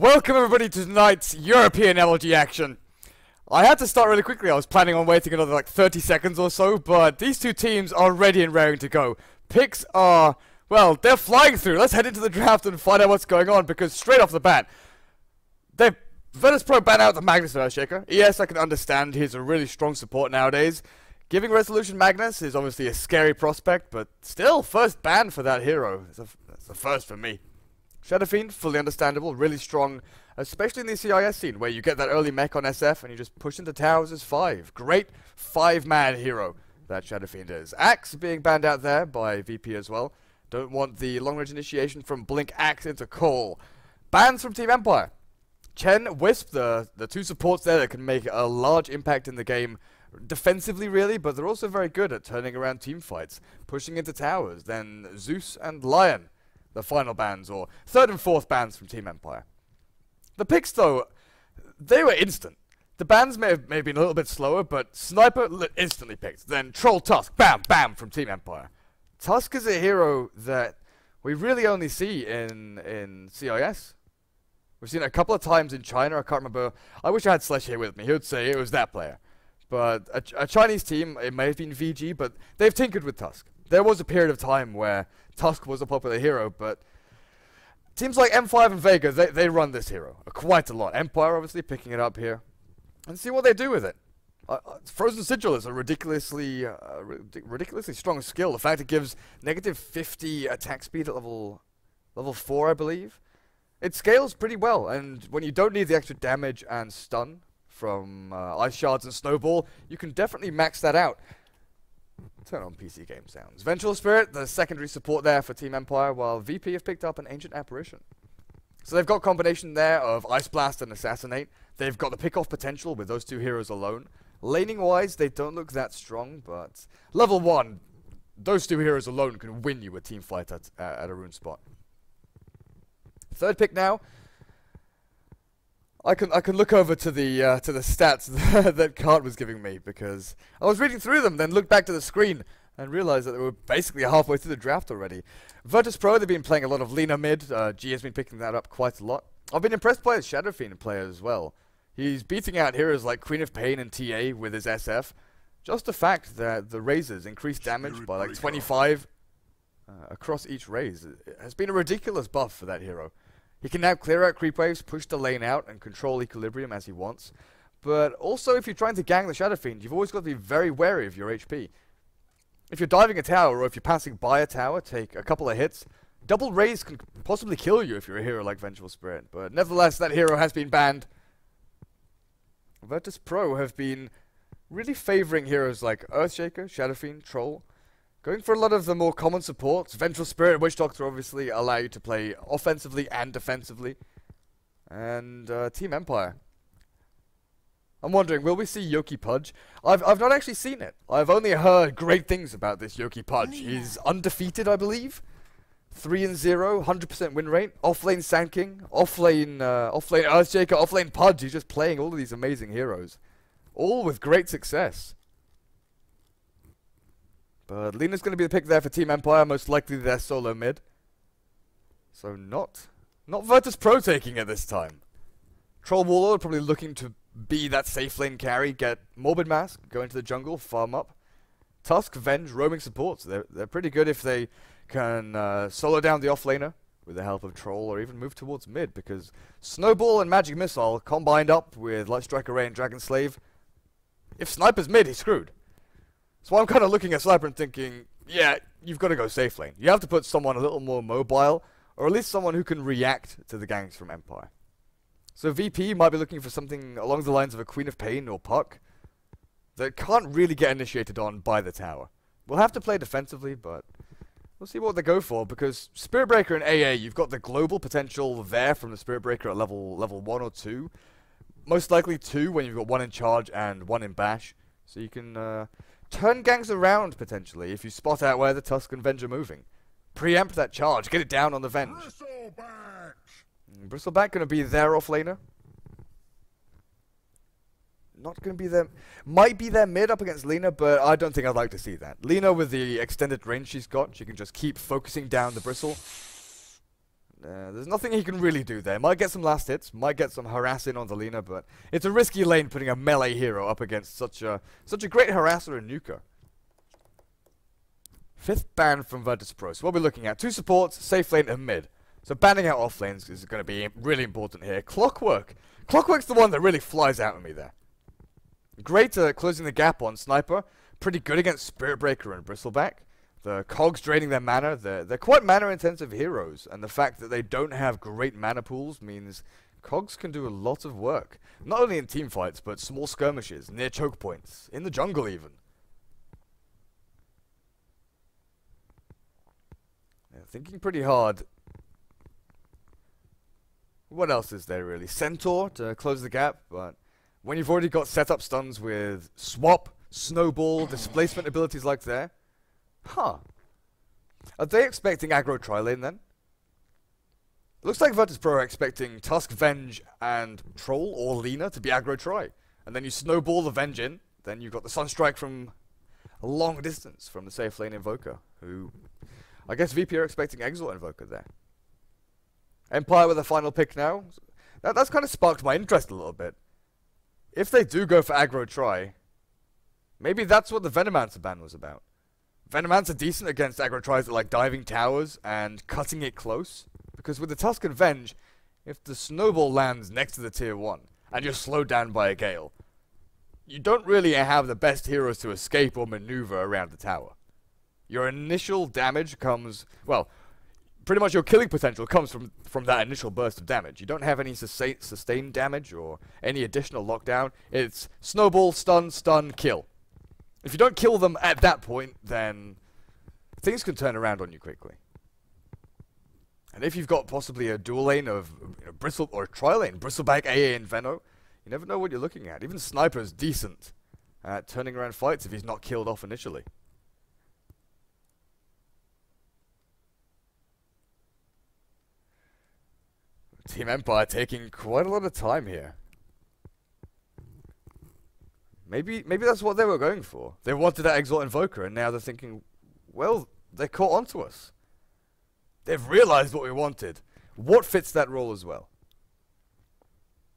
Welcome everybody to tonight's European LG action. I had to start really quickly. I was planning on waiting another like 30 seconds or so, but these two teams are ready and raring to go. Picks are, well, they're flying through. Let's head into the draft and find out what's going on, because straight off the bat, Virtus.pro ban out the Magnus Earthshaker. Yes, I can understand he's a really strong support nowadays. Giving Resolution Magnus is obviously a scary prospect, but still, first ban for that hero. That's a first for me. Shadow Fiend, fully understandable, really strong, especially in the CIS scene, where you get that early mech on SF and you just push into towers as 5. Great 5-man hero that Shadow Fiend is. Axe being banned out there by VP as well. Don't want the long-range initiation from Blink Axe into Call. Bans from Team Empire. Chen, Wisp, the two supports there that can make a large impact in the game, defensively really, but they're also very good at turning around team fights, pushing into towers. Then Zeus and Lion, the final bans, or third and fourth bans from Team Empire. The picks, though, they were instant. The bans may have been a little bit slower, but Sniper instantly picked. Then Troll Tusk, bam, bam, from Team Empire. Tusk is a hero that we really only see in CIS. We've seen it a couple of times in China. I can't remember. I wish I had Slesh here with me. He would say it was that player. But a Chinese team, it may have been VG, but they've tinkered with Tusk. There was a period of time where Tusk was a popular hero, but teams like M5 and Vega, they run this hero quite a lot. Empire obviously picking it up here. And see what they do with it. Frozen Sigil is a ridiculously strong skill. The fact it gives negative 50 attack speed at level 4, I believe. It scales pretty well, and when you don't need the extra damage and stun from Ice Shards and Snowball, you can definitely max that out. Turn on PC game sounds. Vengeful Spirit, the secondary support there for Team Empire, while VP have picked up an Ancient Apparition. So they've got a combination there of Ice Blast and Assassinate. They've got the pick-off potential with those two heroes alone. Laning-wise, they don't look that strong, but level 1, those two heroes alone can win you a team fight at a rune spot. Third pick now. I can look over to the stats that Cart was giving me, because I was reading through them, then looked back to the screen and realized that they were basically halfway through the draft already. Virtus.pro, they've been playing a lot of Lina mid. G has been picking that up quite a lot. I've been impressed by his Shadow Fiend player as well. He's beating out heroes like Queen of Pain and TA with his SF. Just the fact that the raises increase damage by like 25 across each raise has been a ridiculous buff for that hero. He can now clear out creep waves, push the lane out, and control equilibrium as he wants. But also, if you're trying to gang the Shadow Fiend, you've always got to be very wary of your HP. If you're diving a tower, or if you're passing by a tower, take a couple of hits. Double raise can possibly kill you if you're a hero like Vengeful Spirit. But nevertheless, that hero has been banned. Virtus.pro have been really favoring heroes like Earthshaker, Shadow Fiend, Troll. Going for a lot of the more common supports. Vengeful Spirit, Witch Doctor obviously allow you to play offensively and defensively. And Team Empire. I'm wondering, will we see Yoki Pudge? I've not actually seen it. I've only heard great things about this Yoki Pudge. He's undefeated, I believe. 3-0, 100% win rate. Offlane Sand King, offlane Earthshaker, offlane Pudge. He's just playing all of these amazing heroes. All with great success. But Lina's going to be the pick there for Team Empire, most likely their solo mid. So not Virtus.pro taking it this time. Troll Warlord probably looking to be that safe lane carry, get Morbid Mask, go into the jungle, farm up. Tusk, Venge, roaming supports. They're pretty good if they can solo down the offlaner with the help of Troll, or even move towards mid, because Snowball and Magic Missile combined up with Light Strike Array and Dragon Slave. If Sniper's mid, he's screwed. So I'm kind of looking at Sniper and thinking, yeah, you've got to go safe lane. You have to put someone a little more mobile, or at least someone who can react to the ganks from Empire. So VP might be looking for something along the lines of a Queen of Pain or Puck that can't really get initiated on by the tower. We'll have to play defensively, but we'll see what they go for, because Spirit Breaker and AA, you've got the global potential there from the Spirit Breaker at level 1 or 2. Most likely 2 when you've got 1 in charge and 1 in bash. So you can turn gangs around, potentially, if you spot out where the Tusk and Venge are moving. Preempt that charge, get it down on the Venge. Bristleback going to be their offlaner. Not going to be their... Might be their mid up against Lina, but I don't think I'd like to see that. Lina, with the extended range she's got, she can just keep focusing down the Bristle. There's nothing he can really do there. Might get some last hits, might get some harassing on the Lina, but it's a risky lane putting a melee hero up against such a great harasser and nuker. 5th ban from Virtus Pro. So what we're looking at, 2 supports, safe lane and mid. So banning out off lanes is going to be really important here. Clockwork. Clockwork's the one that really flies out at me there. Great closing the gap on Sniper. Pretty good against Spirit Breaker and Bristleback. The cogs draining their mana. They're quite mana intensive heroes, and the fact that they don't have great mana pools means cogs can do a lot of work. Not only in team fights, but small skirmishes, near choke points, in the jungle even. Thinking pretty hard. What else is there really? Centaur to close the gap, but when you've already got setup stuns with swap, snowball, displacement abilities like there. Huh. Are they expecting aggro tri-lane then? Looks like Virtus Pro are expecting Tusk, Venge, and Troll or Lina to be aggro tri. And then you snowball the Venge in, then you've got the Sunstrike from a long distance from the safe lane Invoker, who I guess VP are expecting Exort Invoker there. Empire with a final pick now. That's kind of sparked my interest a little bit. If they do go for aggro tri, maybe that's what the Venomancer ban was about. Venomancer decent against aggro tries that like diving towers and cutting it close. Because with the Tusk and Venge, if the snowball lands next to the tier 1 and you're slowed down by a gale, you don't really have the best heroes to escape or maneuver around the tower. Your initial damage comes, well, pretty much your killing potential comes from that initial burst of damage. You don't have any sustained damage or any additional lockdown. It's snowball, stun, stun, kill. If you don't kill them at that point, then things can turn around on you quickly. And if you've got possibly a dual lane of Bristle or a tri-lane, Bristleback, AA, and Veno, you never know what you're looking at. Even Sniper's decent at turning around fights if he's not killed off initially. Team Empire taking quite a lot of time here. Maybe that's what they were going for. They wanted that Exalt Invoker, and now they're thinking, well, they caught onto us. They've realized what we wanted. What fits that role as well?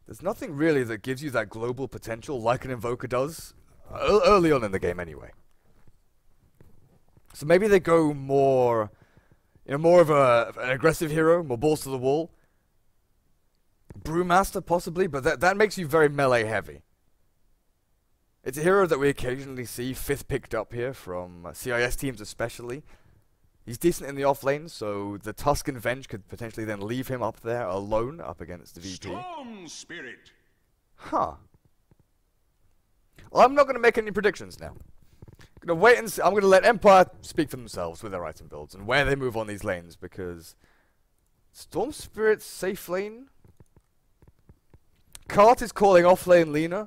There's nothing really that gives you that global potential like an Invoker does, early on in the game anyway. So maybe they go more, more of an aggressive hero, more balls to the wall. Brewmaster possibly, but that makes you very melee heavy. It's a hero that we occasionally see 5th picked up here from CIS teams especially. He's decent in the off lane, so the Tusk and Venge could potentially then leave him up there alone up against the VP. Storm Spirit. Huh. Well, I'm not going to make any predictions now. I'm going to wait and see. I'm going to let Empire speak for themselves with their item builds and where they move on these lanes, because Storm Spirit's safe lane. Cart is calling off lane Lina.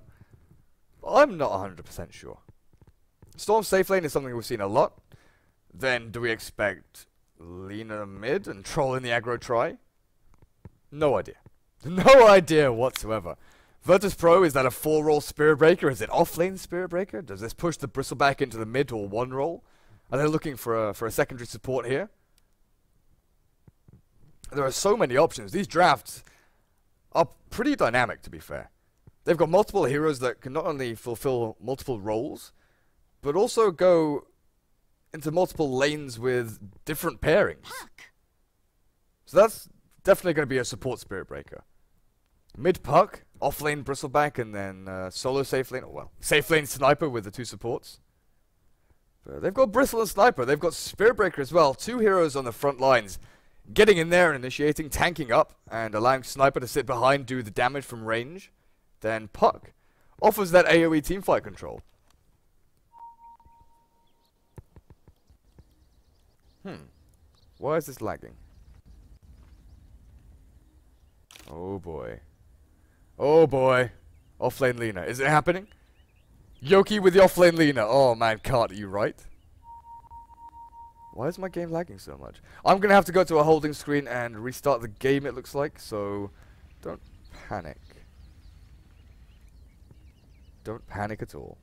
I'm not 100% sure. Storm safe lane is something we've seen a lot. Then do we expect Lina mid and Troll in the aggro tri? No idea. No idea whatsoever. Virtus Pro, is that a 4-roll Spirit Breaker? Is it off-lane Spirit Breaker? Does this push the Bristleback into the mid or 1-roll? Are they looking for a secondary support here? There are so many options. These drafts are pretty dynamic, to be fair. They've got multiple heroes that can not only fulfill multiple roles, but also go into multiple lanes with different pairings. So that's definitely going to be a support Spirit Breaker. Mid Puck, off lane Bristleback, and then solo safe lane, well, safe lane Sniper with the 2 supports. But they've got Bristle and Sniper, they've got Spirit Breaker as well, 2 heroes on the front lines, getting in there and initiating, tanking up, and allowing Sniper to sit behind, do the damage from range. Then Puck offers that AoE teamfight control. Why is this lagging? Oh boy. Oh boy. Offlane Lina. Is it happening? Yoki with the offlane Lina. Oh man, Cart, are you right? Why is my game lagging so much? I'm gonna have to go to a holding screen and restart the game, it looks like, so don't panic. Don't panic at all.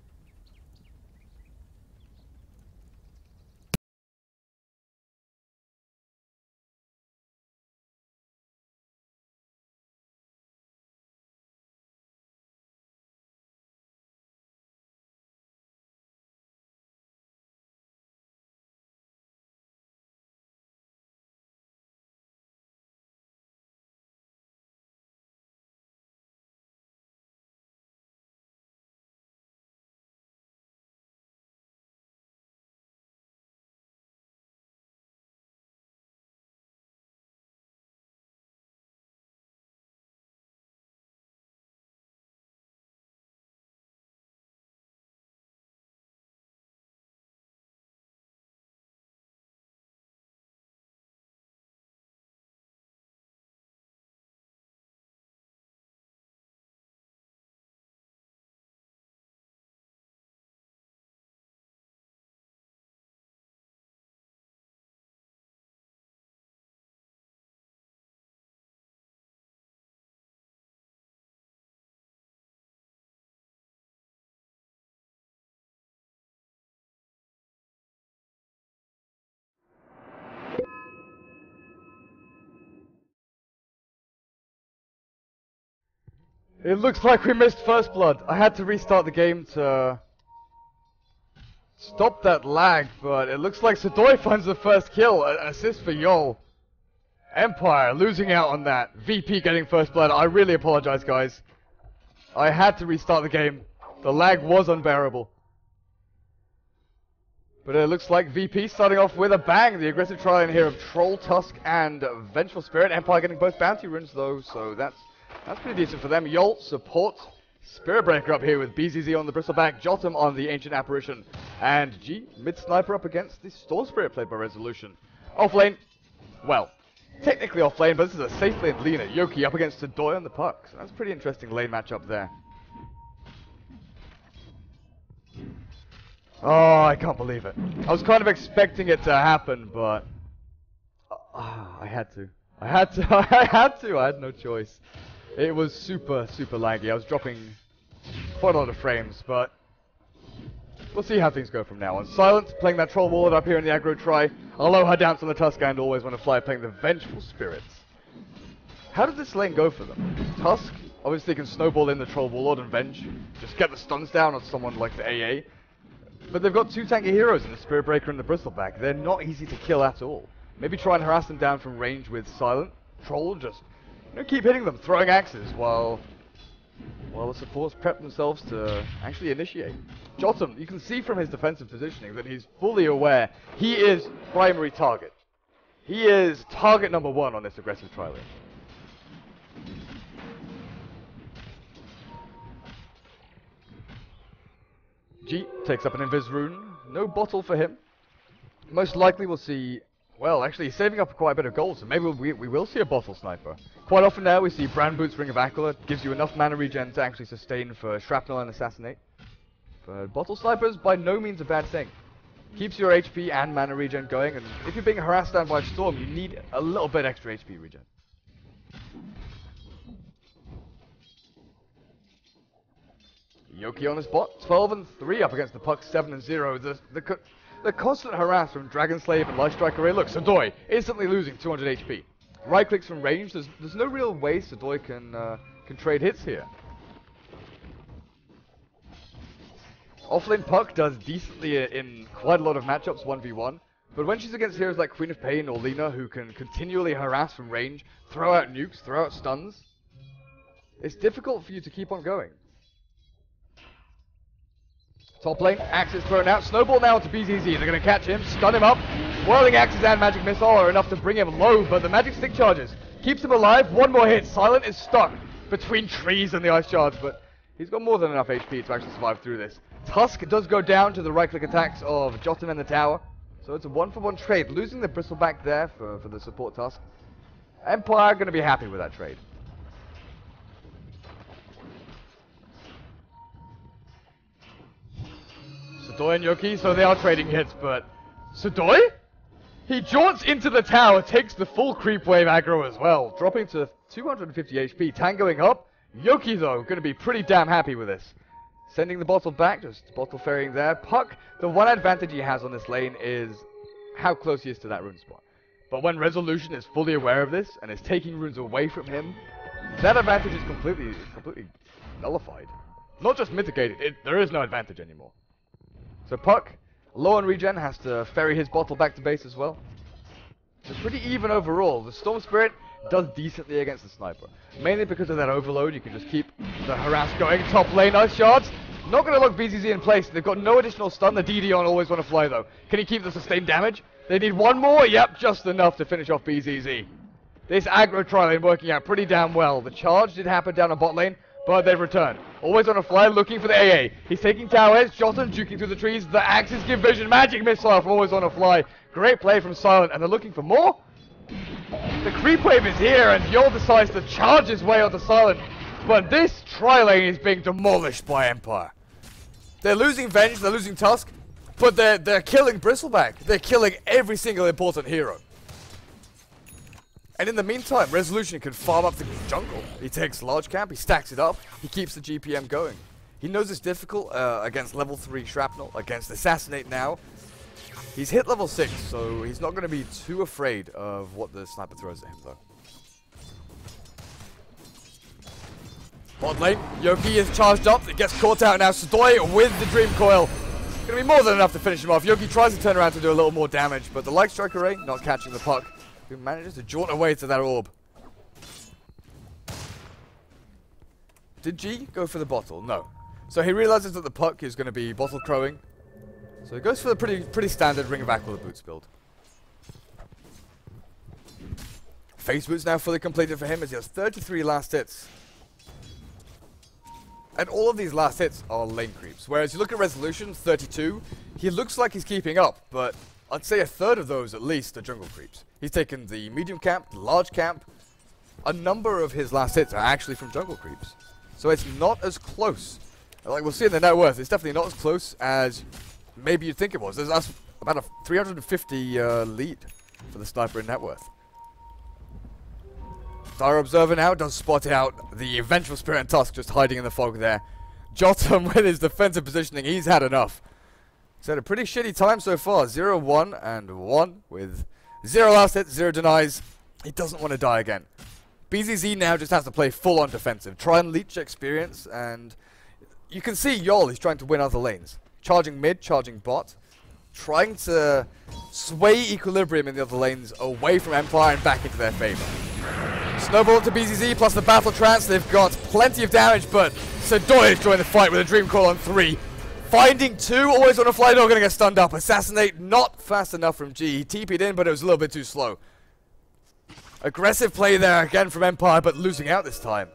It looks like we missed first blood. I had to restart the game to stop that lag, but it looks like Sadoi finds the first kill. An assist for Yol. Empire losing out on that. VP getting first blood. I really apologize, guys. I had to restart the game. The lag was unbearable. But it looks like VP starting off with a bang. The aggressive trial in here of Troll, Tusk, and Vengeful Spirit. Empire getting both bounty runes, though, so that's pretty decent for them. Yolt support. Spirit Breaker up here with BZZ on the Bristleback, Jotum on the Ancient Apparition, and G, mid-sniper up against the Storm Spirit played by Resolution. Off lane, well, technically off lane, but this is a safe lane Lina. Yoki up against Sadoi on the puck, so that's a pretty interesting lane matchup there. Oh, I can't believe it. I was kind of expecting it to happen, but I had to. I had no choice. It was super laggy. I was dropping quite a lot of frames, but we'll see how things go from now on. Silent playing that Troll Warlord up here in the aggro try. Aloha down to the Tusk and always want to fly playing the Vengeful Spirits. How did this lane go for them? Tusk obviously can snowball in the Troll Warlord and Venge. Just get the stuns down on someone like the AA. But they've got two tanky heroes in the Spirit Breaker and the Bristleback. They're not easy to kill at all. Maybe try and harass them down from range with Silent. Troll just keep hitting them, throwing axes while the supports prep themselves to actually initiate. Jotum, you can see from his defensive positioning that he's fully aware he is primary target. He is target number one on this aggressive trial. G takes up an Invis rune. No bottle for him. Most likely we'll see... Well, actually, he's saving up quite a bit of gold, so maybe we will see a bottle sniper. Quite often now, we see Brand Boots Ring of Aquila. Gives you enough mana regen to actually sustain for Shrapnel and Assassinate. But bottle snipers, by no means a bad thing. Keeps your HP and mana regen going, and if you're being harassed down by a storm, you need a little bit extra HP regen. Yoki on his bot, 12 and 3 up against the Puck, 7 and 0. The constant harass from Dragon Slave and Light Striker Ray. Look, Sadoi instantly losing 200 HP. Right clicks from range. There's no real way Sadoi can trade hits here. Offlane Puck does decently in quite a lot of matchups 1v1, but when she's against heroes like Queen of Pain or Lina who can continually harass from range, throw out nukes, throw out stuns, it's difficult for you to keep on going. Top lane, axe is thrown out. Snowball now to BZZ. They're going to catch him, stun him up. Whirling axes and magic missile are enough to bring him low, but the magic stick charges. Keeps him alive. One more hit. Silent is stuck between trees and the ice charge, but he's got more than enough HP to actually survive through this. Tusk does go down to the right-click attacks of Jotum and the tower, so it's a one-for-one trade. Losing the Bristleback there for the support Tusk. Empire going to be happy with that trade. Sadoi and Yoki, so they are trading hits, but Sadoi? He jaunts into the tower, takes the full creep wave aggro as well, dropping to 250 HP, tangoing up. Yoki, though, going to be pretty damn happy with this. Sending the bottle back, just bottle ferrying there. Puck, the one advantage he has on this lane is how close he is to that rune spot. But when Resolution is fully aware of this, and is taking runes away from him, that advantage is completely nullified. Not just mitigated, there is no advantage anymore. So Puck, low on regen, has to ferry his bottle back to base as well. So pretty even overall. The Storm Spirit does decently against the Sniper. Mainly because of that overload, you can just keep the harass going. Top lane, ice shards. Not going to lock BZZ in place. They've got no additional stun. The DD on always want to fly though. Can he keep the sustained damage? They need one more. Yep, just enough to finish off BZZ. This aggro trial lane working out pretty damn well. The charge did happen down on bot lane, but they've returned. Always on a fly, looking for the AA. He's taking towers, Jotum juking through the trees. The axes give vision. Magic missile from Always on a fly. Great play from Silent, and they're looking for more. The creep wave is here, and Yol decides to charge his way onto Silent. But this tri-lane is being demolished by Empire. They're losing Venge, they're losing Tusk, but they're killing Bristleback. They're killing every single important hero. And in the meantime, Resolution can farm up the jungle. He takes large camp, he stacks it up, he keeps the GPM going. He knows it's difficult against level 3 Shrapnel, against Assassinate now. He's hit level 6, so he's not going to be too afraid of what the sniper throws at him, though. Bot lane, Yoki is charged up, it gets caught out now, Stoy with the Dream Coil. Gonna be more than enough to finish him off. Yoki tries to turn around to do a little more damage, but the Light Strike Array not catching the puck, who manages to jaunt away to that orb. Did G go for the bottle? No. So he realizes that the puck is going to be bottle crowing. So he goes for the pretty standard Ring of Aquila boots build. Phase boots now fully completed for him as he has 33 last hits. And all of these last hits are lane creeps. Whereas you look at Resolution, 32, he looks like he's keeping up, but I'd say a third of those at least are jungle creeps. He's taken the medium camp, the large camp. A number of his last hits are actually from jungle creeps. So it's not as close. Like we'll see in the net worth, it's definitely not as close as maybe you'd think it was. There's about a 350 lead for the sniper in net worth. Dire Observer now does spot out the Vengeful Spirit and Tusk just hiding in the fog there. Jotum with his defensive positioning, he's had enough. He's had a pretty shitty time so far. 0, 1, and 1 with 0 last hits, 0 denies. He doesn't want to die again. BZZ now just has to play full on defensive. Try and leech experience, and you can see Yol is trying to win other lanes. Charging mid, charging bot. Trying to sway equilibrium in the other lanes away from Empire and back into their favor. Snowball to BZZ plus the Battle Trance. They've got plenty of damage, but Sadoy is joining the fight with a Dream Call on 3. Finding 2, always on a fly, not going to get stunned up. Assassinate, not fast enough from G. He TP'd in, but it was a little bit too slow. Aggressive play there again from Empire, but losing out this time.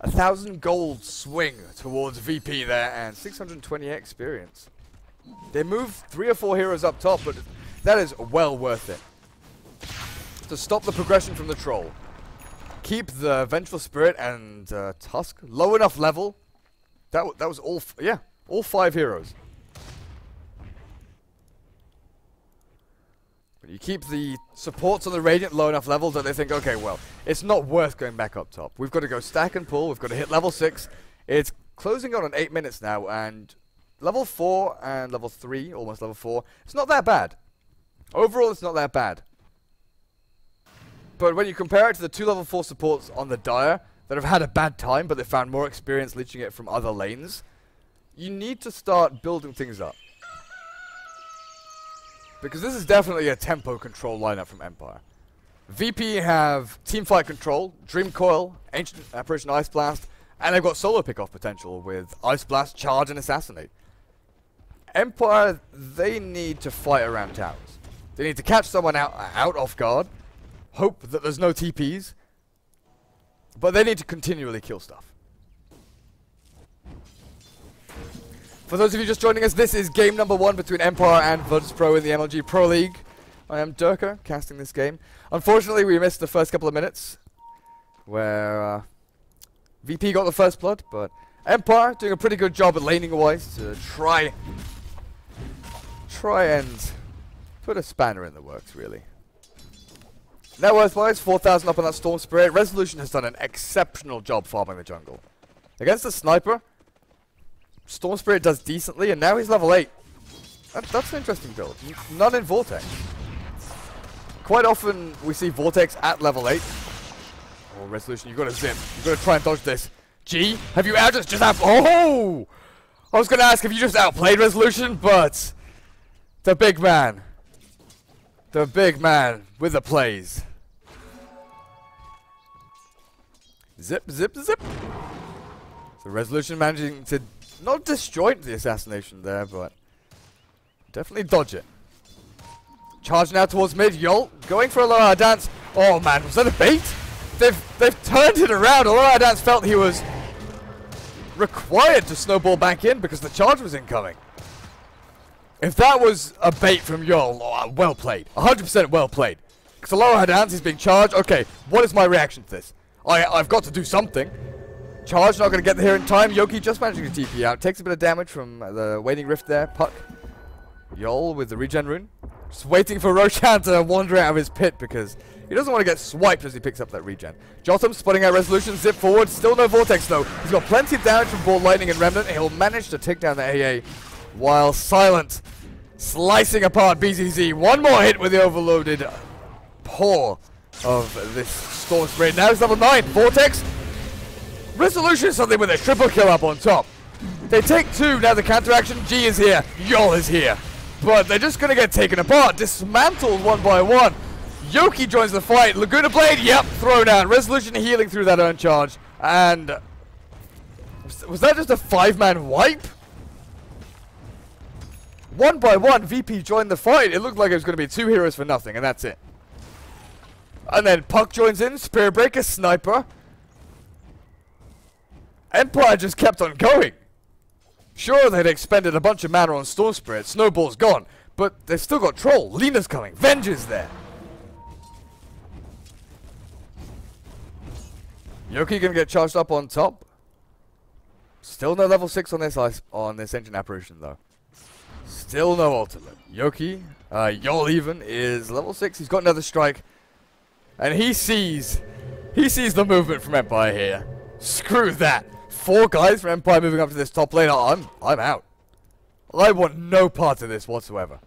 1,000 gold swing towards VP there, and 628 experience. They move 3 or 4 heroes up top, but that is well worth it. To stop the progression from the Troll. Keep the Vengeful Spirit and Tusk low enough level. That was all, all 5 heroes. But you keep the supports on the Radiant low enough level that they think, okay, well, it's not worth going back up top. We've got to go stack and pull. We've got to hit level 6. It's closing on 8 minutes now, and level 4 and level 3, almost level 4, it's not that bad. Overall, it's not that bad. But when you compare it to the 2 level 4 supports on the Dire that have had a bad time, but they found more experience leeching it from other lanes, you need to start building things up. Because this is definitely a tempo control lineup from Empire. VP have teamfight control, Dream Coil, Ancient Apparition Ice Blast, and they've got solo pickoff potential with Ice Blast, Charge, and Assassinate. Empire, they need to fight around towers. They need to catch someone out off guard, hope that there's no TPs, but they need to continually kill stuff. For those of you just joining us, this is game number 1 between Empire and Virtus.pro in the MLG Pro League. I am Durka, casting this game. Unfortunately, we missed the first couple of minutes, where VP got the first blood, but Empire doing a pretty good job at laning-wise to try and put a spanner in the works, really. Net worth-wise, 4,000 up on that Storm Spirit. Resolution has done an exceptional job farming the jungle. Against the Sniper, Storm Spirit does decently, and now he's level 8. That's an interesting build. None in Vortex. Quite often, we see Vortex at level 8. Oh, Resolution, you've got to zip. You've got to try and dodge this. G, have you oh! I was going to ask if you just outplayed Resolution, but the big man with the plays. Zip, zip, zip. So Resolution managing to not disjoint the assassination there, but definitely dodge it. Charge now towards mid. Yol going for a low dance. Oh man, was that a bait? They've turned it around. Low dance felt he was required to snowball back in because the charge was incoming. If that was a bait from Yol, oh, well played. 100% well played. Because Lower Dance is being charged. Okay, what is my reaction to this? I've got to do something. Charge, not going to get there in time. Yoki just managing to TP out. Takes a bit of damage from the Waning Rift there. Puck. Yol with the regen rune. Just waiting for Roshan to wander out of his pit because he doesn't want to get swiped as he picks up that regen. Jotum spotting out Resolution. Zip forward. Still no Vortex though. He's got plenty of damage from Ball Lightning and Remnant. He'll manage to take down the AA while Silent slicing apart BZZ. One more hit with the overloaded paw of this Storm Spirit. Now it's level 9. Vortex. Resolution something with a triple kill up on top. They take 2, now the counteraction, G is here, Yol is here. But they're just gonna get taken apart, dismantled one by one. Yoki joins the fight, Laguna Blade, yep, thrown out. Resolution healing through that urn charge. And was that just a 5-man wipe? One by one, VP joined the fight. It looked like it was gonna be 2 heroes for nothing, and that's it. And then Puck joins in, Spirit Breaker, Sniper. Empire just kept on going. Sure, they'd expended a bunch of mana on Storm Spirit, Snowball's gone, but they've still got Troll, Lena's coming, Venge is there. Yoki gonna get charged up on top. Still no level 6 on this Ancient Apparition though. Still no ultimate. Yoki, Yol even, is level 6, he's got another strike. And he sees the movement from Empire here. Screw that. 4 guys from Empire moving up to this top lane. I'm out. I want no part of this whatsoever.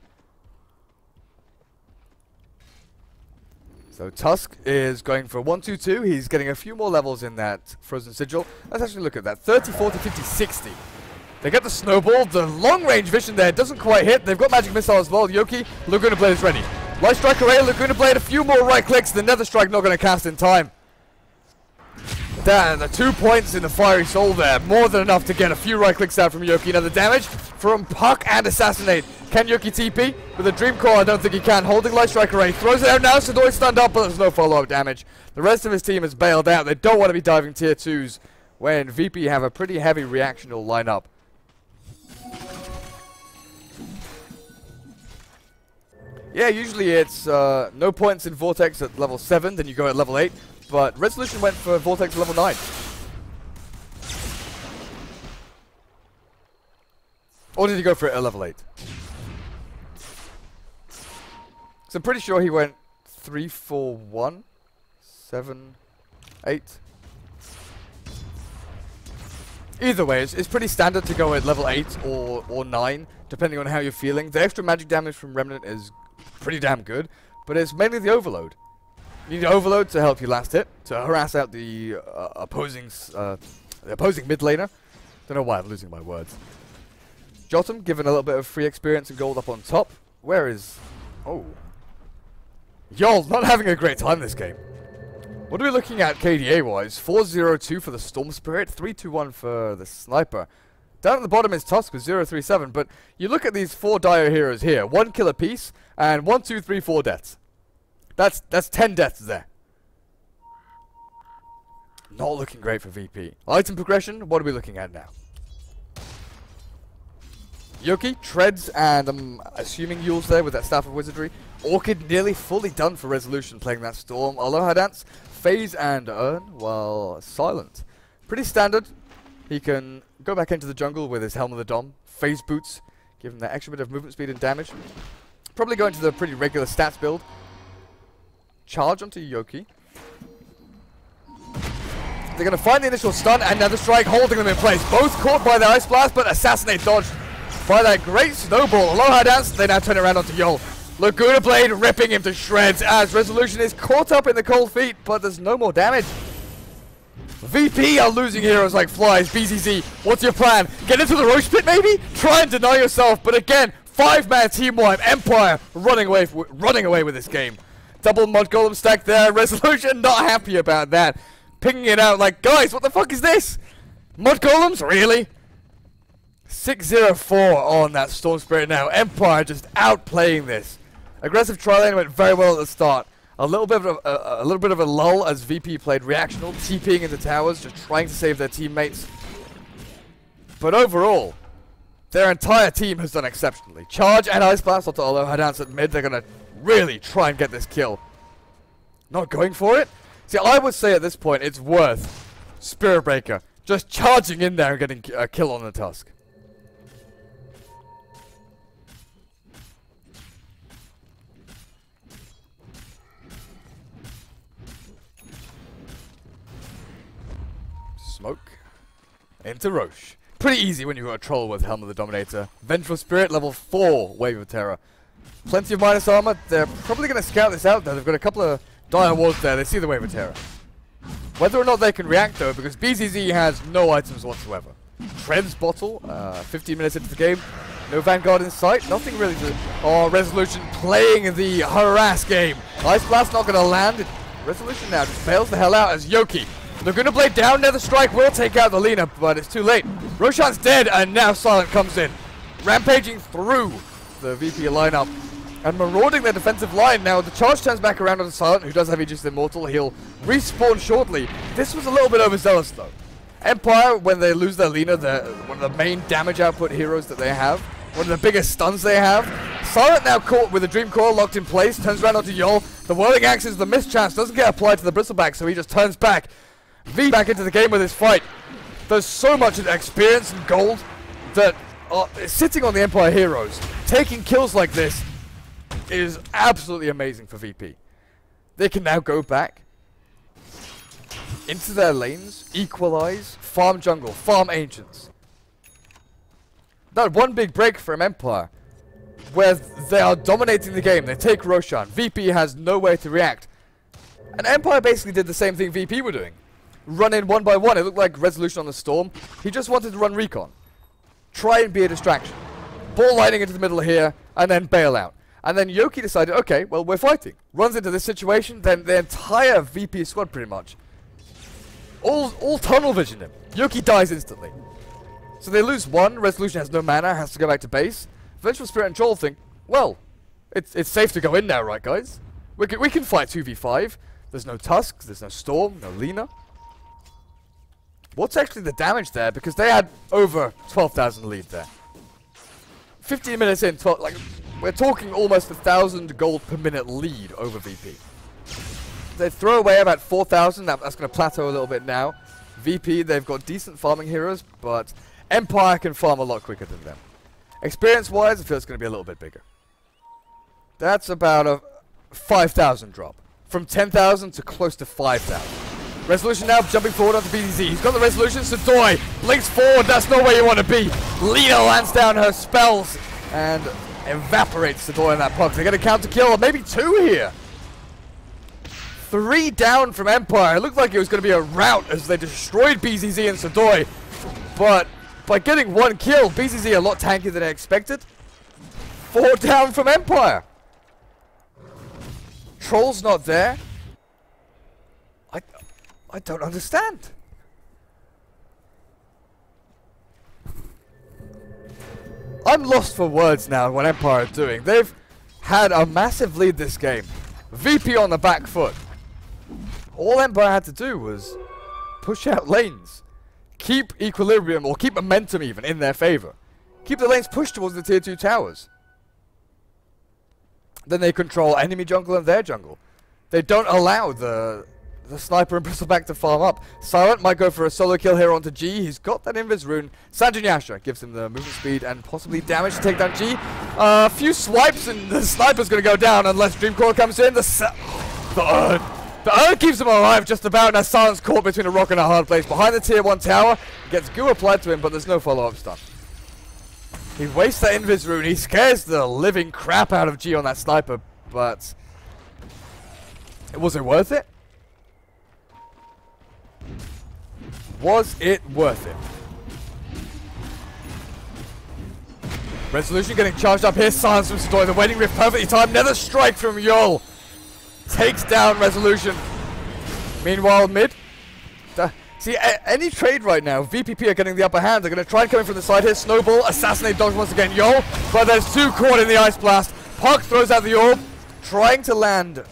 So Tusk is going for 1-2-2. He's getting a few more levels in that Frozen Sigil. Let's actually look at that. 30, 40, 50, 60. They get the Snowball. The long range vision there doesn't quite hit. They've got Magic Missile as well. Yoki, Laguna Blade is ready. Light Strike array, Laguna Blade, a few more right clicks. The Nether Strike not going to cast in time. The 2 points in the Fiery Soul there. More than enough to get a few right clicks out from Yoki. Now the damage from Puck and Assassinate. Can Yoki TP? With a Dream Core, I don't think he can. Holding Light Strike array. Throws it out now. Sidori's stunned up, but there's no follow-up damage. The rest of his team has bailed out. They don't want to be diving tier 2s when VP have a pretty heavy reactional lineup. Yeah, usually it's no points in Vortex at level 7, then you go at level 8. But Resolution went for Vortex level 9. Or did he go for it at level 8? So I'm pretty sure he went 3, 4, 1, 7, 8. Either way, it's pretty standard to go at level 8 or 9, depending on how you're feeling. The extra magic damage from Remnant is pretty damn good, but it's mainly the overload. You need overload to help you last hit, to harass out the opposing mid laner. Don't know why I'm losing my words. Jotum given a little bit of free experience and gold up on top. Where is... Oh. Yol not having a great time this game. What are we looking at KDA wise? 4-0-2 for the Storm Spirit, 3-2-1 for the Sniper. Down at the bottom is Tusk with 0-3-7, but you look at these 4 Dire heroes here. 1 kill apiece, and 1, 2, 3, 4 deaths. That's 10 deaths there. Not looking great for VP. Item progression, what are we looking at now? Yoki, Treads, and I'm assuming Yule's there with that Staff of Wizardry. Orchid nearly fully done for Resolution playing that Storm. Aloha Dance, Phase, and Urn, while Silent. Pretty standard. He can go back into the jungle with his Helm of the Dom. Phase Boots, give him that extra bit of movement speed and damage. Probably go into the pretty regular stats build. Charge onto Yoki. They're going to find the initial stun and Nether Strike holding them in place. Both caught by the Ice Blast, but Assassinate dodged by that great Snowball. Aloha Dance, they now turn it around onto Yol. Laguna Blade ripping him to shreds as Resolution is caught up in the cold feet, but there's no more damage. VP are losing heroes like flies. BZZ, what's your plan? Get into the Roach Pit maybe? Try and deny yourself, but again, 5-man team wipe. Empire running away with this game. Double Mud Golem stack there. Resolution not happy about that. Picking it out like, guys, what the fuck is this? Mud Golems? Really? 6-0-4 on that Storm Spirit now. Empire just outplaying this. Aggressive tri-lane went very well at the start. A little bit of a lull as VP played reactional, TPing into towers, just trying to save their teammates. But overall, their entire team has done exceptionally. Charge and Ice Blast onto Aloha Dance at mid. They're going to really try and get this kill. Not going for it? See, I would say at this point it's worth Spirit Breaker just charging in there and getting a kill on the Tusk. Smoke into Roche. Pretty easy when you've got a troll with Helm of the Dominator. Vengeful Spirit, level 4, Wave of Terror. Plenty of minus armor. They're probably going to scout this out though. They've got a couple of Dire Wards there. They see the Wave of Terror. Whether or not they can react though, because BZZ has no items whatsoever. Trends bottle, 15 minutes into the game, no Vanguard in sight, nothing really to... Oh, Resolution playing the harass game. Ice Blast not going to land. Resolution now just bails the hell out as Yoki. Laguna Blade down, Nether Strike will take out the Lina, but it's too late. Roshan's dead, and now Silent comes in. Rampaging through the VP lineup and marauding their defensive line. Now the charge turns back around on Silent, who does have Aegis Immortal. He'll respawn shortly. This was a little bit overzealous though. Empire, when they lose their Lina, they're one of the main damage output heroes that they have. One of the biggest stuns they have. Silent now caught with a Dream Core locked in place. Turns around onto Yol. The Whirling Axe is the mischance. Doesn't get applied to the Bristleback, so he just turns back. V back into the game with his fight. There's so much experience and gold that sitting on the Empire heroes, taking kills like this is absolutely amazing for VP. They can now go back into their lanes, equalize, farm jungle, farm ancients. That one big break from Empire, where they are dominating the game. They take Roshan. VP has no way to react. And Empire basically did the same thing VP were doing. Run in one by one. It looked like Resolution on the Storm. He just wanted to run recon. Try and be a distraction. Ball lighting into the middle here, and then bail out. And then Yoki decided, okay, well, we're fighting. Runs into this situation, then the entire VP squad pretty much all tunnel vision him. Yoki dies instantly. So they lose one. Resolution has no mana, has to go back to base. Vengeful Spirit and Troll think, well, it's safe to go in now, right, guys? We can fight 2v5. There's no Tusk, there's no Storm, no Lina. What's actually the damage there? Because they had over 12,000 lead there. 15 minutes in, we're talking almost 1,000 gold per minute lead over VP. They throw away about 4,000. That's going to plateau a little bit now. VP, they've got decent farming heroes, but Empire can farm a lot quicker than them. Experience-wise, I feel it's going to be a little bit bigger. That's about a 5,000 drop. From 10,000 to close to 5,000. Resolution now jumping forward onto BZZ. He's got the Resolution. Sadoy links forward. That's not where you want to be. Lina lands down her spells and evaporates Sadoy in that puck. They're going to counter kill. Maybe two here. 3 down from Empire. It looked like it was going to be a rout as they destroyed BZZ and Sadoy. But by getting 1 kill, BZZ a lot tankier than I expected. 4 down from Empire. Troll's not there. I don't understand. I'm lost for words now what Empire are doing. They've had a massive lead this game. VP on the back foot. All Empire had to do was push out lanes. Keep equilibrium, or keep momentum even, in their favor. Keep the lanes pushed towards the tier 2 towers. Then they control enemy jungle and their jungle. They don't allow the sniper and bristleback to farm up. Silent might go for a solo kill here onto G. He's got that Invis rune. Sanjin gives him the movement speed and possibly damage to take down G. A few swipes and the sniper's going to go down unless Dreamcore comes in. The Urn keeps him alive just about. Now Silent's caught between a rock and a hard place. Behind the tier 1 tower. Gets goo applied to him, but there's no follow-up stun. He wastes that Invis rune. He scares the living crap out of G on that sniper, but was it worth it? Was it worth it? Resolution getting charged up here. Silence from Sadoy. The Wedding Rift perfectly timed. Nether Strike from Yol. Takes down Resolution. Meanwhile, mid. See, any trade right now, VPP are getting the upper hand. They're going to try and come in from the side here. Snowball, assassinate dodge once again. Yol, but there's 2 caught in the Ice Blast. Puck throws out the orb, trying to land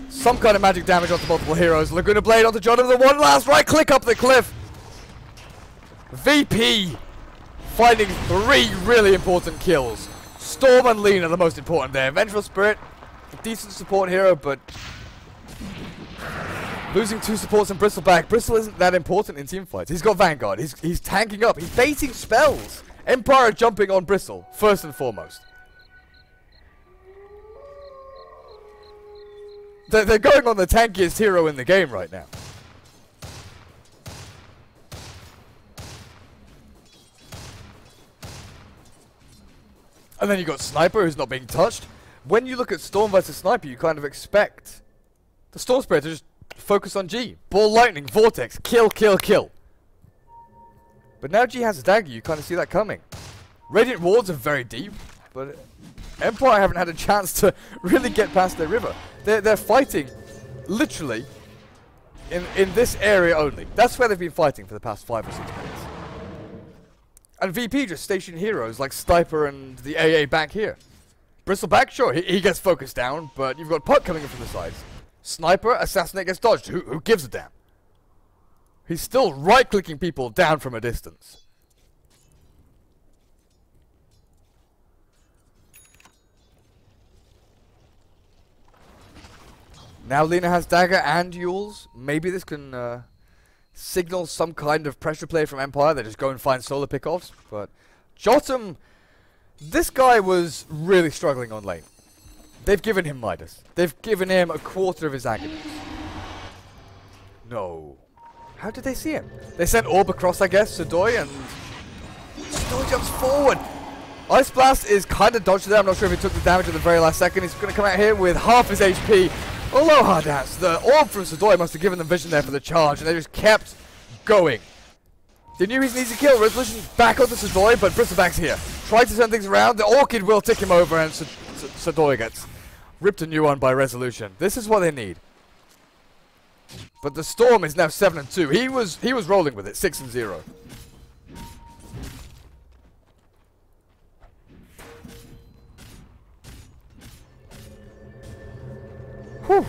some kind of magic damage onto multiple heroes. Laguna Blade onto Jonathan. The one last right click up the cliff. VP finding 3 really important kills. Storm and Lina the most important there. Vengeful Spirit, a decent support hero, but losing 2 supports and Bristleback. Bristle isn't that important in teamfights. He's got Vanguard. He's tanking up. He's baiting spells. Empire jumping on Bristle, first and foremost. They're going on the tankiest hero in the game right now. And then you got Sniper, who's not being touched. When you look at Storm versus Sniper, you kind of expect the Storm Spirit to just focus on G. Ball lightning, vortex, kill, kill, kill. But now G has a dagger, you kind of see that coming. Radiant wards are very deep, but Empire haven't had a chance to really get past their river. They're fighting, literally, in this area only. That's where they've been fighting for the past 5 or 6 minutes. And VP just stationed heroes like Sniper and the AA back here. Bristleback, sure, he gets focused down, but you've got Puck coming in from the sides. Sniper, Assassinate gets dodged. Who gives a damn? He's still right-clicking people down from a distance. Now Lina has dagger and Yules. Maybe this can signal some kind of pressure play from Empire. They just go and find solo pickoffs. But Jotum, this guy was really struggling on lane. They've given him Midas. They've given him a quarter of his agonies. No. How did they see him? They sent Orb across, I guess, Sadoy, and Sadoy jumps forward. Ice Blast is kind of dodged there. I'm not sure if he took the damage at the very last second. He's going to come out here with half his HP. Aloha dance. The Orb from Sadoy must have given them vision there for the charge, and they just kept going. They knew he's an easy kill. Resolution back onto Sadoy, but Bristleback's here. Trying to turn things around. The Orchid will tick him over, and Sadoy gets ripped a new one by Resolution. This is what they need. But the Storm is now 7-2. He was rolling with it, 6-0. Whew.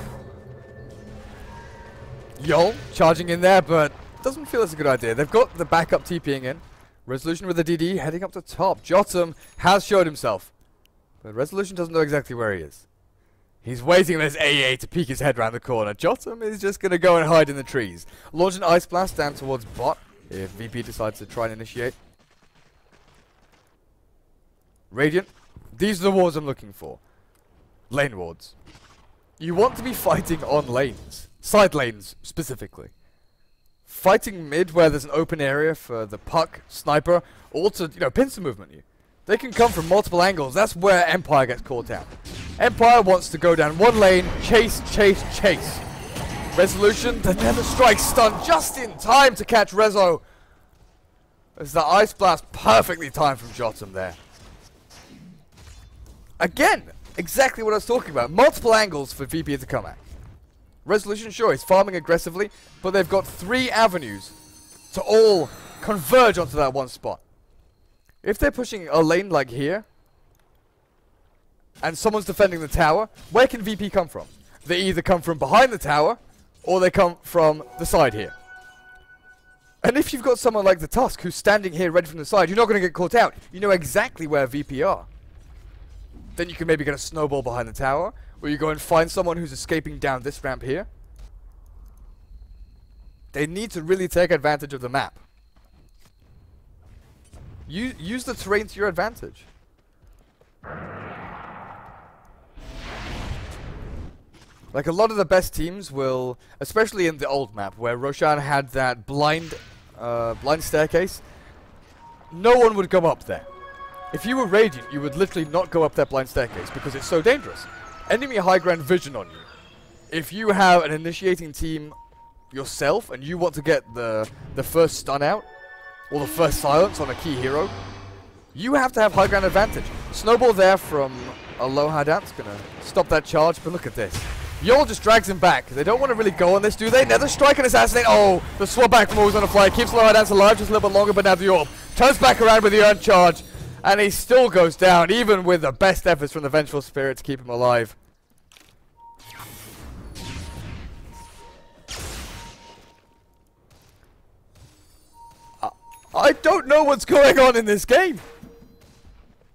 Yol charging in there, but doesn't feel it's a good idea. They've got the backup TPing in. Resolution with the DD heading up to top. Jotum has showed himself, but Resolution doesn't know exactly where he is. He's waiting for his AA to peek his head around the corner. Jotum is just going to go and hide in the trees. Launch an Ice Blast down towards bot if VP decides to try and initiate. Radiant. These are the wards I'm looking for. Lane wards. You want to be fighting on lanes. Side lanes, specifically. Fighting mid where there's an open area for the Puck, Sniper, or to, pincer movement you. They can come from multiple angles. That's where Empire gets caught out. Empire wants to go down one lane, chase, chase, chase. Resolution, the Nether Strike stun just in time to catch Rezo. As the Ice Blast perfectly timed from Jotum there. Again, exactly what I was talking about. Multiple angles for VP to come at. Resolution, sure, he's farming aggressively, but they've got 3 avenues to all converge onto that one spot. If they're pushing a lane like here, and someone's defending the tower, where can VP come from? They either come from behind the tower, or they come from the side here. And if you've got someone like the Tusk, who's standing here ready from the side, you're not going to get caught out. You know exactly where VP are. Then you can maybe get a snowball behind the tower, or you go and find someone who's escaping down this ramp here. They need to really take advantage of the map. Use the terrain to your advantage. Like a lot of the best teams will, especially in the old map where Roshan had that blind staircase, no one would go up there. If you were Radiant, you would literally not go up that blind staircase because it's so dangerous. Enemy high ground vision on you. If you have an initiating team yourself and you want to get the first stun out, or the first silence on a key hero, you have to have high ground advantage. Snowball there from Aloha Dance, gonna stop that charge, but look at this. Yol just drags him back. They don't want to really go on this, do they? Nether Strike and Assassinate. Oh, the swap back from always on the fly. Keeps Aloha Dance alive just a little bit longer, but now the Orb turns back around with the earned charge, and he still goes down, even with the best efforts from the Vengeful Spirit to keep him alive. I don't know what's going on in this game.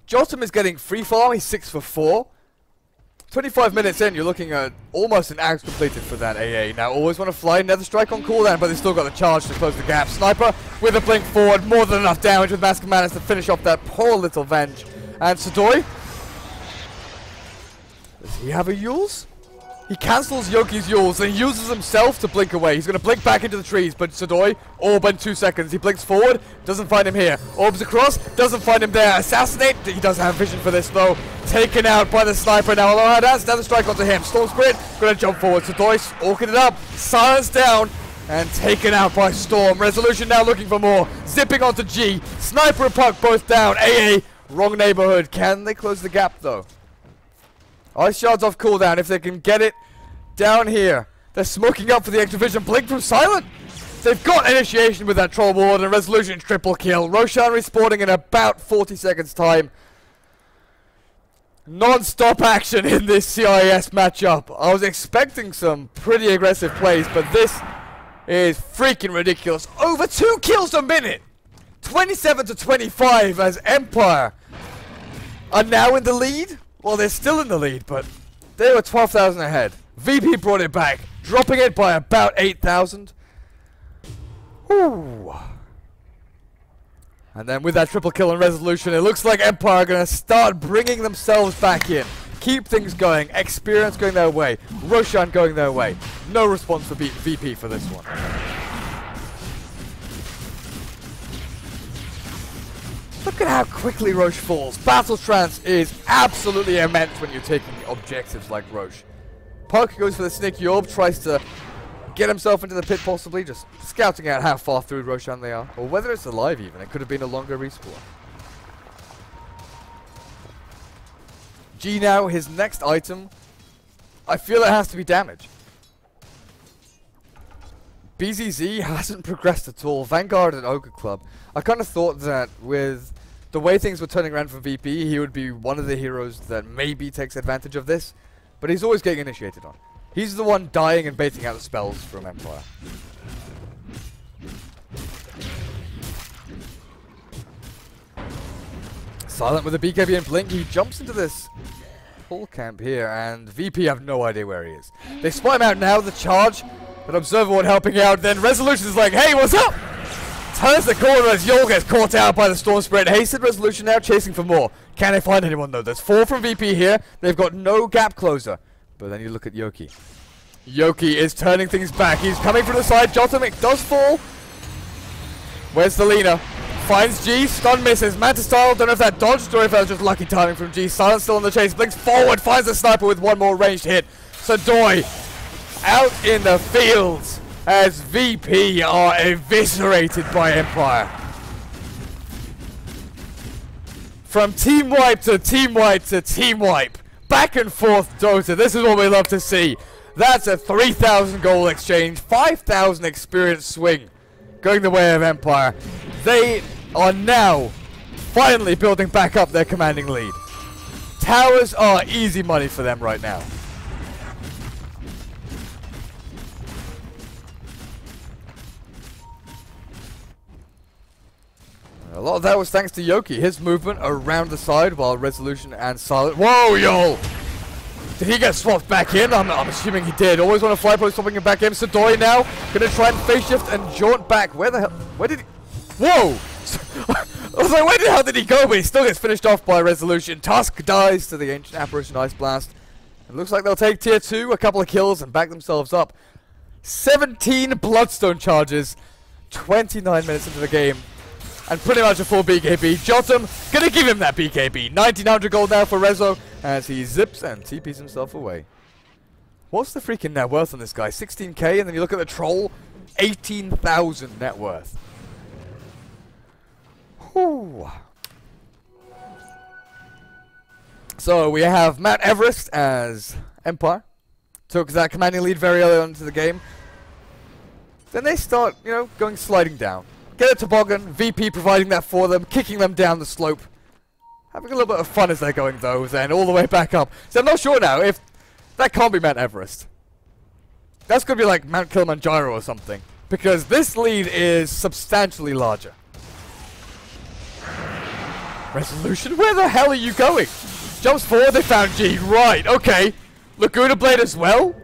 Jotum is getting free farm. He's 6 for 4. 25 minutes in, you're looking at almost an axe completed for that AA. Now, always want to fly Nether Strike on cooldown, but they still got the charge to close the gap. Sniper with a blink forward. More than enough damage with Mask of Madness to finish off that poor little Venge. And Sadoy. Does he have a Yules? He cancels Yoki's Yules and he uses himself to blink away. He's going to blink back into the trees, but Sadoy, Orb in 2 seconds. He blinks forward, doesn't find him here. Orbs across, doesn't find him there. Assassinate, he doesn't have vision for this though. taken out by the sniper now. Although that's another strike onto him. Storm Spirit gonna jump forward. Sadoy orking it up. Silence down and taken out by Storm. Resolution now looking for more. Zipping onto G. Sniper and Puck both down. AA, wrong neighborhood. Can they close the gap though? Ice Shard's off cooldown. If they can get it down here. They're smoking up for the extra vision. Blink from Silent. They've got initiation with that troll ward and Resolution triple kill. Roshan respawning in about 40 seconds time. Non-stop action in this CIS matchup. I was expecting some pretty aggressive plays, but this is freaking ridiculous. Over 2 kills a minute. 27 to 25 as Empire are now in the lead. Well, they're still in the lead, but they were 12,000 ahead. VP brought it back, dropping it by about 8,000. Ooh. And then with that triple kill and Resolution, it looks like Empire are going to start bringing themselves back in. Keep things going. Experience going their way. Roshan going their way. No response for VP for this one. Look at how quickly Roche falls. Battle Trance is absolutely immense when you're taking objectives like Roche. Puck goes for the sneaky orb, tries to get himself into the pit possibly, just scouting out how far through Roshan they are. Or whether it's alive even, it could have been a longer respawn. G now, his next item, I feel it has to be damage. BZZ hasn't progressed at all. Vanguard and Ogre Club. I kind of thought that with the way things were turning around for VP, he would be one of the heroes that maybe takes advantage of this. But he's always getting initiated on. He's the one dying and baiting out the spells from Empire. Silent with a BKB and Blink. He jumps into this full camp here, and VP have no idea where he is. They spot him out now, the charge, but Observer Ward helping out. Then Resolution is like, hey, what's up? Turns the corner as Yol gets caught out by the Storm Spirit. Hasted Resolution now chasing for more. Can they find anyone though? There's 4 from VP here. They've got no gap closer. But then you look at Yoki. Yoki is turning things back. He's coming from the side. Jotomic does fall. Where's the Lina? Finds G. Stun misses. Mantis style. Don't know if that dodged or if that was just lucky timing from G. Silent still on the chase. Blinks forward. Finds the sniper with one more ranged hit. Sadoy out in the fields as VP are eviscerated by Empire. From team wipe to team wipe to team wipe. Back and forth Dota. This is what we love to see. That's a 3,000 goal exchange. 5,000 experience swing going the way of Empire. They are now finally building back up their commanding lead. Towers are easy money for them right now. A lot of that was thanks to Yoki. His movement around the side while Resolution and Silent... Whoa, yo! Did he get swapped back in? I'm assuming he did. Always want to fly post swapping him back in. Sadoy now gonna try and phase shift and jaunt back. Where the hell? Where did he... Whoa! I was like, where the hell did he go? But he still gets finished off by Resolution. Tusk dies to the Ancient Apparition Ice Blast. It looks like they'll take tier 2, a couple of kills, and back themselves up. 17 Bloodstone charges. 29 minutes into the game. And pretty much a full BKB. Jotum gonna give him that BKB. 1900 gold now for Rezo as he zips and TPs himself away. What's the freaking net worth on this guy? 16k, and then you look at the troll, 18,000 net worth. Whew. So we have Mount Everest as Empire. Took that commanding lead very early on into the game. Then they start, you know, going sliding down. Get a toboggan, VP providing that for them, kicking them down the slope. Having a little bit of fun as they're going though, then all the way back up. So I'm not sure now if that can't be Mount Everest. That's going to be like Mount Kilimanjaro or something. Because this lead is substantially larger. Resolution, where the hell are you going? Jumps forward, they found G. Right, okay. Laguna Blade as well.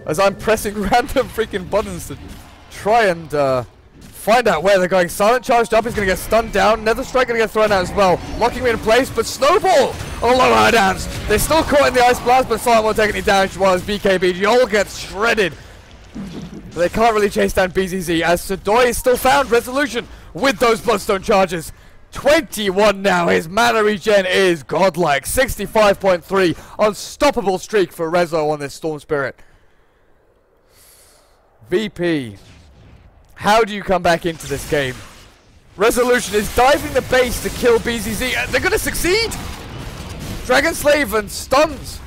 As I'm pressing random freaking buttons to try and find out where they're going. Silent charged up, he's going to get stunned down. Nether Strike going to get thrown out as well. Locking me in place, but Snowball on low high dance. They're still caught in the Ice Blast, but Silent won't take any damage while his BKB all gets shredded. But they can't really chase down BZZ as Sadoy is still found. Resolution with those Bloodstone charges. 21 now. His mana regen is godlike. 65.3. Unstoppable streak for Rezo on this Storm Spirit. VP. How do you come back into this game? Resolution is diving the base to kill BZZ. They're going to succeed. Dragon Slave and stuns.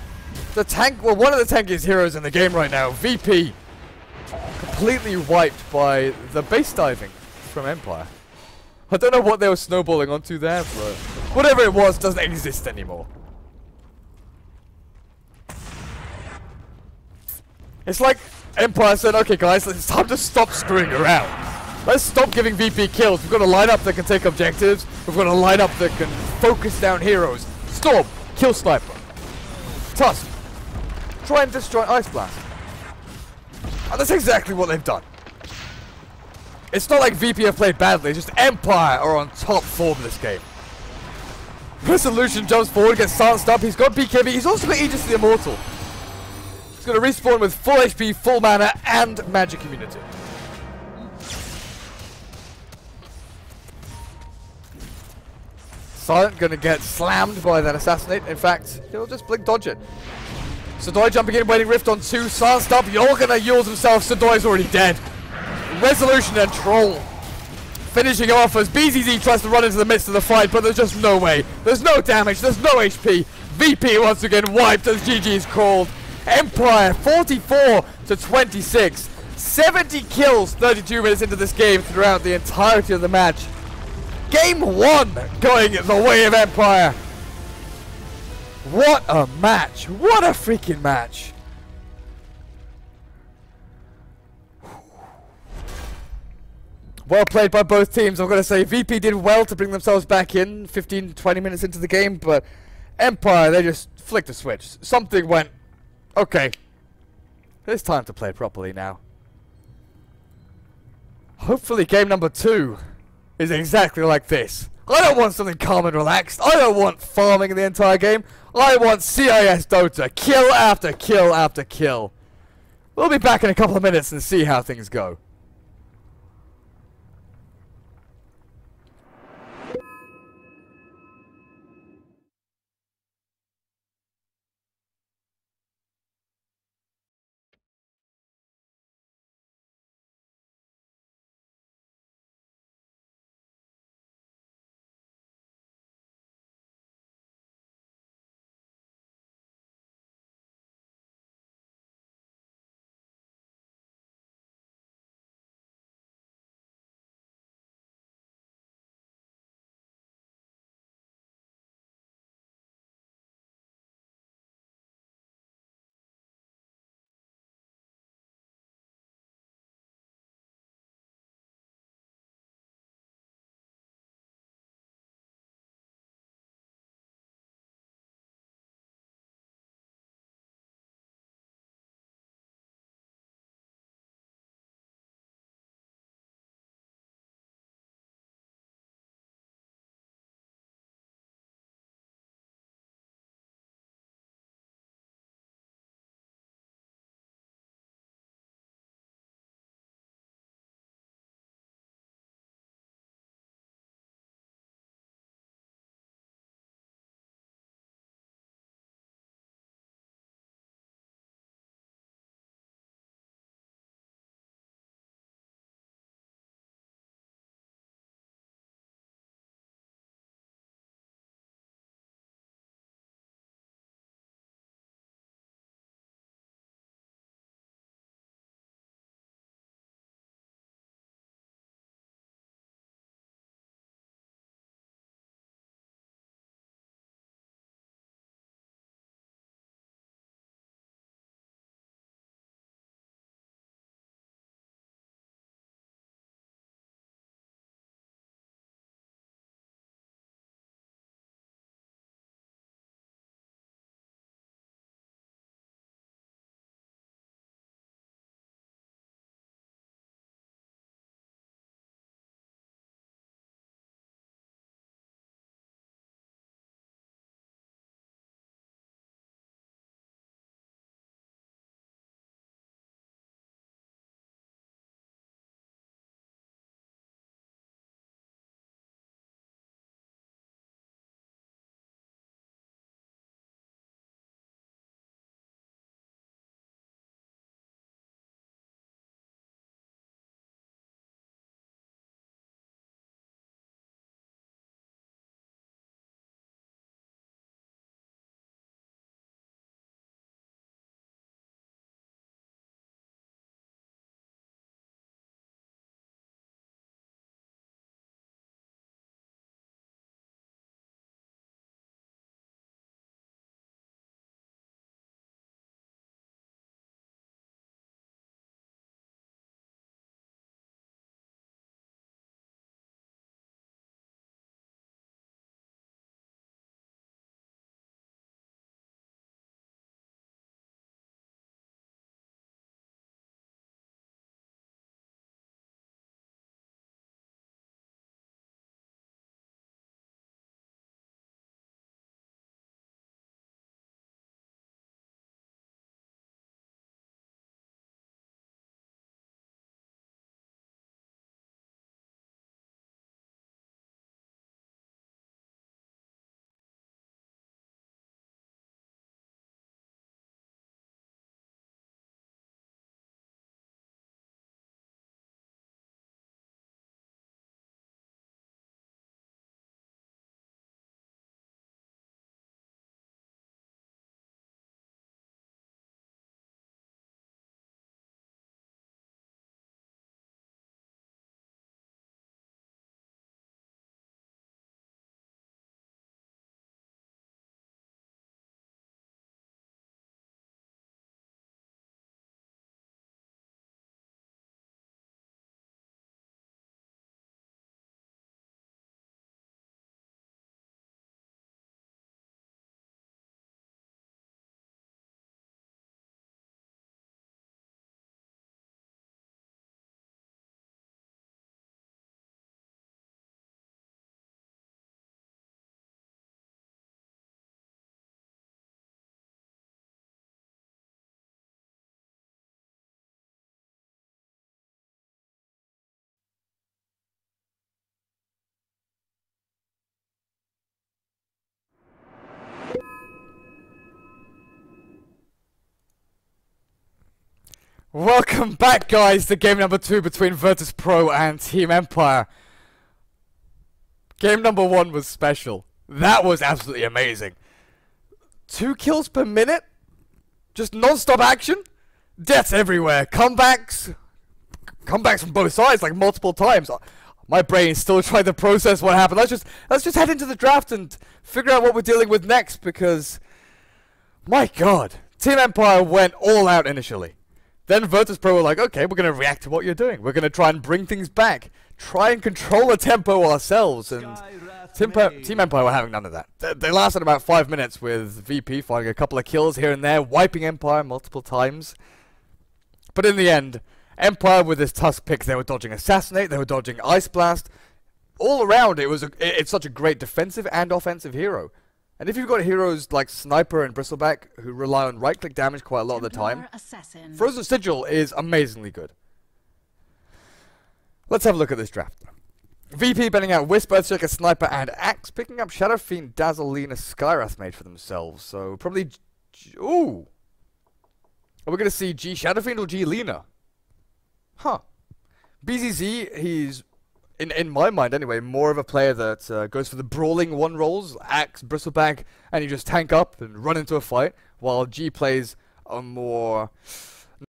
The tank, well, one of the tankiest heroes in the game right now. VP. Completely wiped by the base diving from Empire. I don't know what they were snowballing onto there, but whatever it was doesn't exist anymore. It's like Empire said, okay guys, it's time to stop screwing around. Let's stop giving VP kills. We've got a lineup that can take objectives. We've got a lineup that can focus down heroes. Storm, kill Sniper. Tusk, try and destroy Ice Blast. And that's exactly what they've done. It's not like VP have played badly, it's just Empire are on top form this game. Resolution jumps forward, gets silenced up, he's got BKB, he's also got Aegis the Immortal. He's going to respawn with full HP, full mana, and magic immunity. Silent going to get slammed by that assassinate, in fact, he'll just blink dodge it. Sadoi jumping in, waiting Rift on 2, silenced up, you're going to use himself, Sadoi's already dead. Resolution and Troll finishing off as BZZ tries to run into the midst of the fight, but there's just no way. There's no damage, there's no HP. VP once again wiped as GG is called. Empire 44 to 26. 70 kills 32 minutes into this game throughout the entirety of the match. Game 1 going the way of Empire. What a match. What a freaking match. Well played by both teams. I'm going to say VP did well to bring themselves back in 15-20 minutes into the game, but Empire, they just flicked a switch. Something went, okay, it's time to play properly now. Hopefully game number 2 is exactly like this. I don't want something calm and relaxed. I don't want farming in the entire game. I want CIS Dota. Kill after kill after kill. We'll be back in a couple of minutes and see how things go. Welcome back, guys, to game number 2 between Virtus Pro and Team Empire. Game number 1 was special. That was absolutely amazing. 2 kills per minute? Just non-stop action? Deaths everywhere. Comebacks from both sides, like multiple times. My brain is still trying to process what happened. Let's just head into the draft and figure out what we're dealing with next, because my god, Team Empire went all out initially. Then Virtus Pro were like, okay, we're going to react to what you're doing. We're going to try and bring things back. Try and control the tempo ourselves. And Team Empire were having none of that. They lasted about 5 minutes with VP finding a couple of kills here and there, wiping Empire multiple times. But in the end, Empire with his Tusk pick, they were dodging Assassinate, they were dodging Ice Blast. All around, it's such a great defensive and offensive hero. And if you've got heroes like Sniper and Bristleback, who rely on right-click damage quite a lot of the time, Frozen Sigil is amazingly good. Let's have a look at this draft. VP betting out Wisp, Earthshaker, Sniper, and Axe, picking up Shadow Fiend, Dazzle, Lina, Skywrath made for themselves. So probably... Ooh! Are we going to see G Shadow Fiend or G Lina? Huh. BZZ, he's... In my mind, anyway, more of a player that goes for the brawling 1 rolls, Axe, Bristleback, and you just tank up and run into a fight, while G plays a more